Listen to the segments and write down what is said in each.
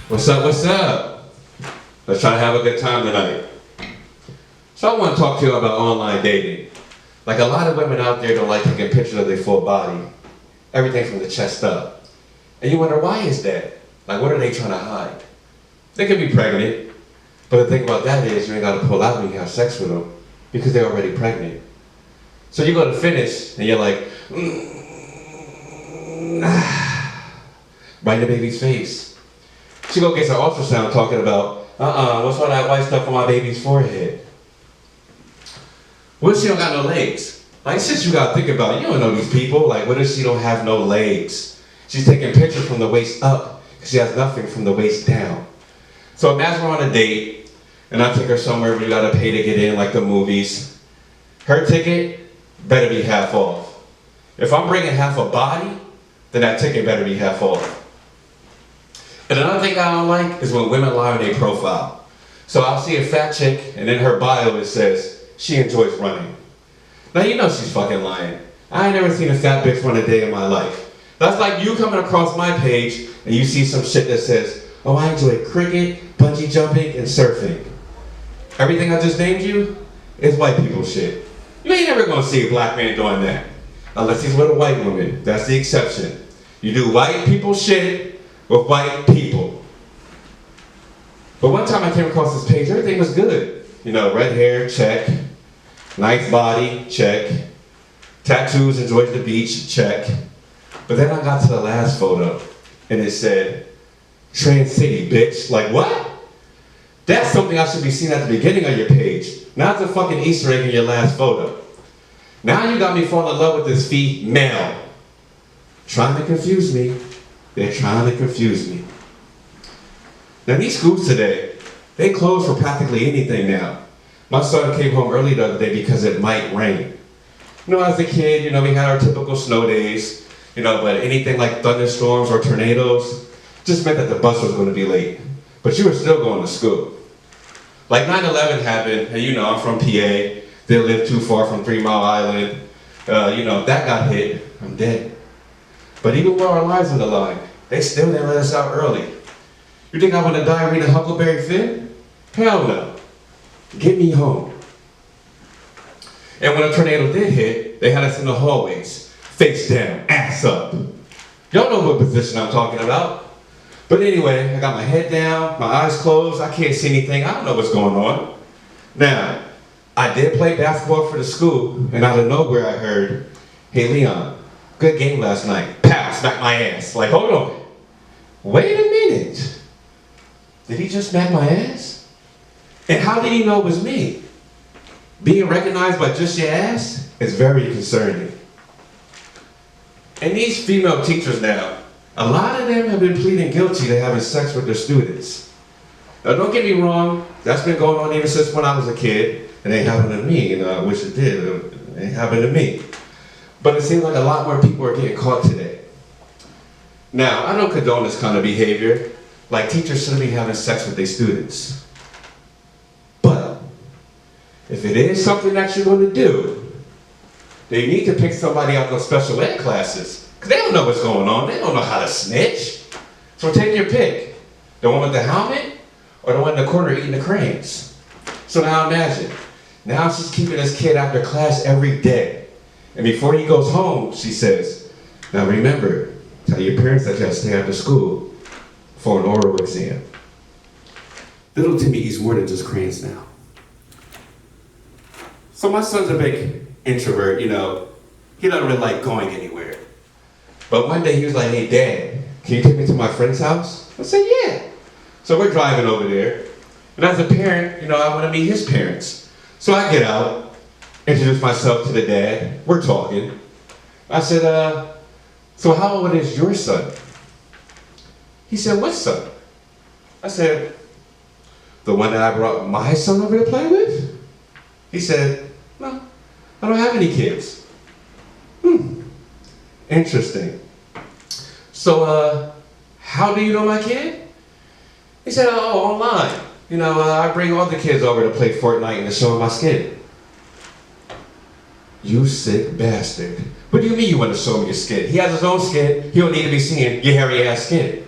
What's up, what's up? Let's try to have a good time tonight. So I want to talk to you about online dating. Like a lot of women out there don't like taking pictures of their full body. Everything from the chest up. And you wonder, why is that? Like, what are they trying to hide? They could be pregnant, but the thing about that is you ain't got to pull out when you have sex with them because they're already pregnant. So you go to finish and you're like, right in the baby's face. She go gets her ultrasound talking about, what's all that white stuff on my baby's forehead? What if she don't got no legs? Like, since you gotta think about it, you don't know these people. Like, what if she don't have no legs? She's taking pictures from the waist up, because she has nothing from the waist down. So imagine we're on a date, and I take her somewhere where you gotta pay to get in, like the movies. Her ticket better be half off. If I'm bringing half a body, then that ticket better be half off. And another thing I don't like is when women lie on their profile. So I'll see a fat chick, and in her bio it says, she enjoys running. Now you know she's fucking lying. I ain't never seen a fat bitch run a day in my life. That's like you coming across my page, and you see some shit that says, oh, I enjoy cricket, bungee jumping, and surfing. Everything I just named you is white people shit. You ain't never gonna see a black man doing that. Unless he's with a white woman. That's the exception. You do white people shit with white people. But one time I came across this page, everything was good. You know, red hair, check. Nice body, check. Tattoos, enjoys the beach, check. But then I got to the last photo, and it said, Trans City, bitch. Like, what? That's something I should be seeing at the beginning of your page. Not the fucking Easter egg in your last photo. Now you got me falling in love with this female. Trying to confuse me. They're trying to confuse me. Now these schools today, they close for practically anything now. My son came home early the other day because it might rain. You know, as a kid, you know, we had our typical snow days, you know, but anything like thunderstorms or tornadoes just meant that the bus was going to be late. But you were still going to school. Like 9/11 happened, and you know, I'm from PA. They live too far from 3 Mile Island. You know, if that got hit, I'm dead. But even while our lives on the line, they still didn't let us out early. You think I want to die reading Huckleberry Finn? Hell no. Get me home. And when a tornado did hit, they had us in the hallways, face down, ass up. Y'all know what position I'm talking about. But anyway, I got my head down, my eyes closed, I can't see anything, I don't know what's going on. Now, I did play basketball for the school, and out of nowhere I heard, hey Leon, good game last night. Pow, smack my ass. Like, hold on. Wait a minute. Did he just smack my ass? And how did he know it was me? Being recognized by just your ass is very concerning. And these female teachers now, a lot of them have been pleading guilty to having sex with their students. Now don't get me wrong, that's been going on even since when I was a kid. It ain't happened to me, you know, I wish it did. It ain't happened to me. But it seems like a lot more people are getting caught today. Now, I don't condone this kind of behavior. Like, teachers shouldn't be having sex with their students. But, if it is something that you're going to do, they need to pick somebody out of special ed classes. Because they don't know what's going on. They don't know how to snitch. So take your pick. The one with the helmet, or the one in the corner eating the cranes. So now imagine. Now she's keeping this kid after class every day. And before he goes home, she says, now remember, tell your parents that you have to stay after school for an oral exam. Little Timmy eats more than just cranes now. So my son's a big introvert, you know. He doesn't really like going anywhere. But one day he was like, hey Dad, can you take me to my friend's house? I said, yeah. So we're driving over there. And as a parent, you know, I want to meet his parents. So I get out, introduce myself to the dad. We're talking. I said, so how old is your son? He said, what son? I said, the one that I brought my son over to play with? He said, no, I don't have any kids. Interesting. So, how do you know my kid? He said, oh, online. You know, I bring all the kids over to play Fortnite and to show them my skin. You sick bastard. What do you mean you want to show me your skin? He has his own skin. He don't need to be seeing your hairy ass skin.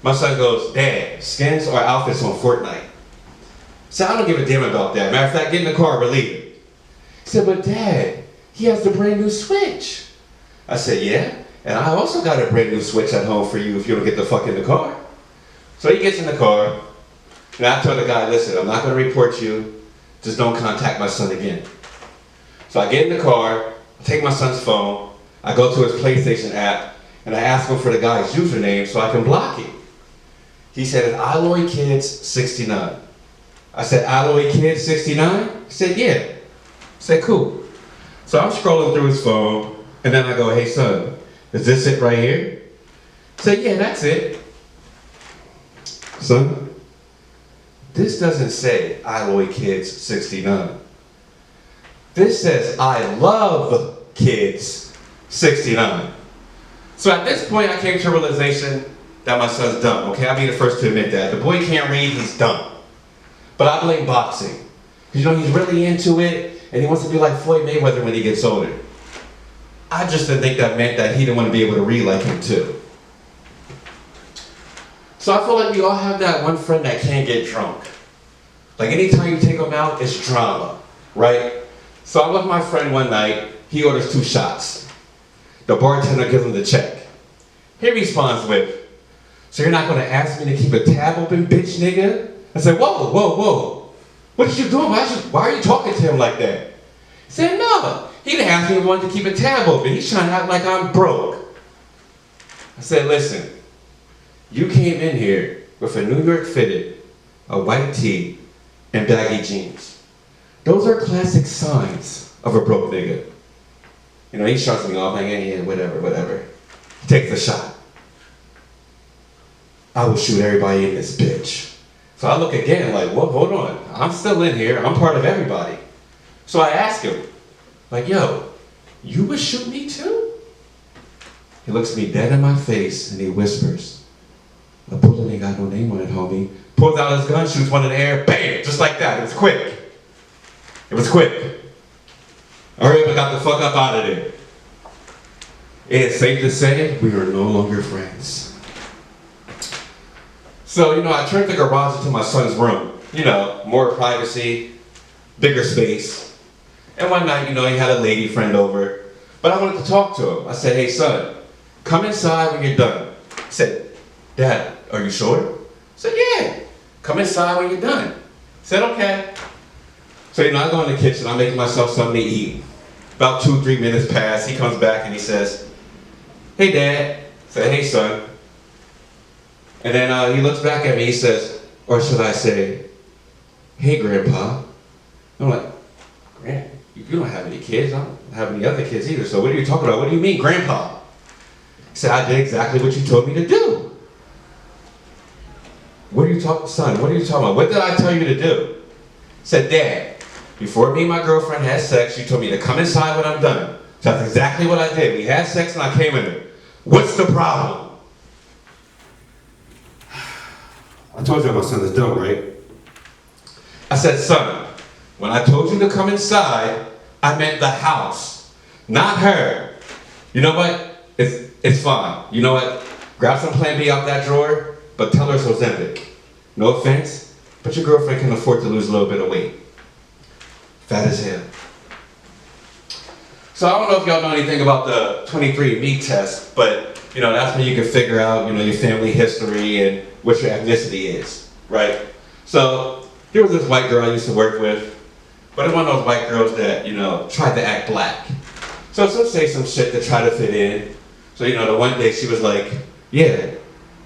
My son goes, Dad, skins or outfits on Fortnite? So I don't give a damn about that. Matter of fact, get in the car, we're leaving. He said, but Dad, he has the brand new Switch. I said, yeah, and I also got a brand new Switch at home for you if you don't get the fuck in the car. So he gets in the car, and I told the guy, listen, I'm not gonna report you, just don't contact my son again. So I get in the car, I take my son's phone, I go to his PlayStation app, and I ask him for the guy's username so I can block him. He said, it's Alloy Kids 69. I said, Alloy Kids 69? He said, yeah. I said, cool. So I'm scrolling through his phone, and then I go, hey son, is this it right here? He said, yeah, that's it. Son, this doesn't say Alloy Kids 69. This says I love kids 69. So at this point I came to a realization that my son's dumb, okay? I'll be the first to admit that. The boy can't read, he's dumb. But I blame boxing. Because you know, he's really into it, and he wants to be like Floyd Mayweather when he gets older. I just didn't think that meant that he didn't want to be able to read like him too. So I feel like we all have that one friend that can't get drunk. Like anytime you take him out, it's drama, right? So I'm with my friend one night, he orders 2 shots. The bartender gives him the check. He responds with, so you're not gonna ask me to keep a tab open, bitch nigga? I said, whoa, whoa, whoa. What did you do? Why are you talking to him like that? He said, no, he didn't ask me if he wanted to keep a tab open. He's trying to act like I'm broke. I said, listen, you came in here with a New York fitted, a white tee, and baggy jeans. Those are classic signs of a broke nigga. You know, he shuts me off, like, yeah, whatever. He takes the shot. I will shoot everybody in this bitch. So I look again, like, well, hold on. I'm still in here. I'm part of everybody. So I ask him, like, yo, you would shoot me too? He looks me dead in my face and he whispers, a bullet ain't got no name on it, homie. Pulls out his gun, shoots one in the air, bam, just like that. It was quick. It was quick. I hurried up and got the fuck up out of there. It's safe to say we are no longer friends. So, you know, I turned the garage into my son's room. You know, more privacy, bigger space. And one night, you know, he had a lady friend over, but I wanted to talk to him. I said, hey son, come inside when you're done. He said, Dad, are you sure? I said, yeah, come inside when you're done. I said, okay. So, you know, I go in the kitchen, I'm making myself something to eat. About 2-3 minutes pass, he comes back and he says, hey Dad. I said, hey son. And then he looks back at me, he says, or should I say, hey Grandpa. I'm like, Grant, you don't have any kids, I don't have any other kids either, so what are you talking about? What do you mean, Grandpa? He said, I did exactly what you told me to do. What are you talking, son, what are you talking about? What did I tell you to do? He said, Dad, before me and my girlfriend had sex, you told me to come inside when I'm done. So that's exactly what I did. We had sex and I came in there. What's the problem? I told you my son is dumb, right? I said, son, when I told you to come inside, I meant the house, not her. You know what? It's fine. You know what? Grab some Plan B out that drawer, but tell her it's Ozempic. No offense, but your girlfriend can afford to lose a little bit of weight. Fat as hell. So I don't know if y'all know anything about the 23andMe test, but you know, that's when you can figure out, you know, your family history and what your ethnicity is, right? So there was this white girl I used to work with, but it's one of those white girls that, you know, tried to act black. So she'll say some shit to try to fit in. So, you know, the one day she was like, yeah,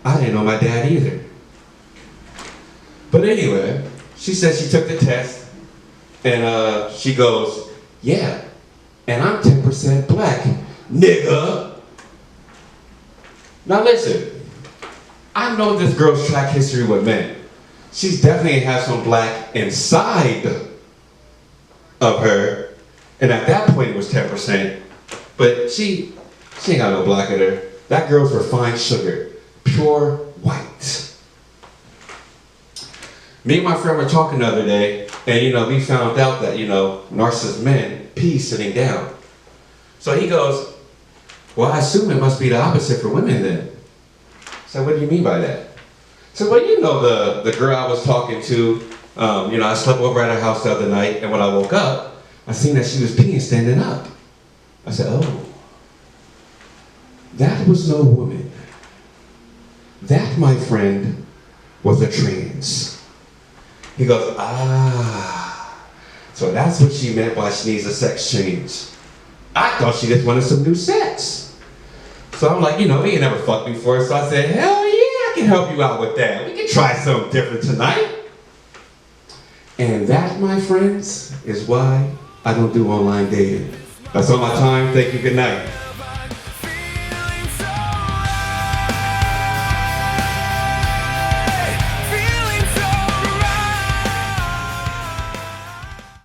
I didn't know my dad either. But anyway, she said she took the test, and she goes, yeah, and I'm 10% black, nigga. Now listen, I know this girl's track history with men. She's definitely has some black inside of her, and at that point it was 10%, but she ain't got no black in her. That girl's refined sugar, pure white. Me and my friend were talking the other day, and you know, we found out that, you know, narcissist men pee sitting down. So he goes, well, I assume it must be the opposite for women then. So what do you mean by that? So, well, you know the girl I was talking to, I slept over at her house the other night, and when I woke up, I seen that she was peeing standing up. I said, oh, that was no woman. That, my friend, was a trans. He goes, ah, so that's what she meant by she needs a sex change. I thought she just wanted some new sex. So I'm like, he ain't never fucked before, so I said, hell yeah, I can help you out with that. We can try something different tonight. And that, my friends, is why I don't do online dating. That's all my time. Thank you. Good night.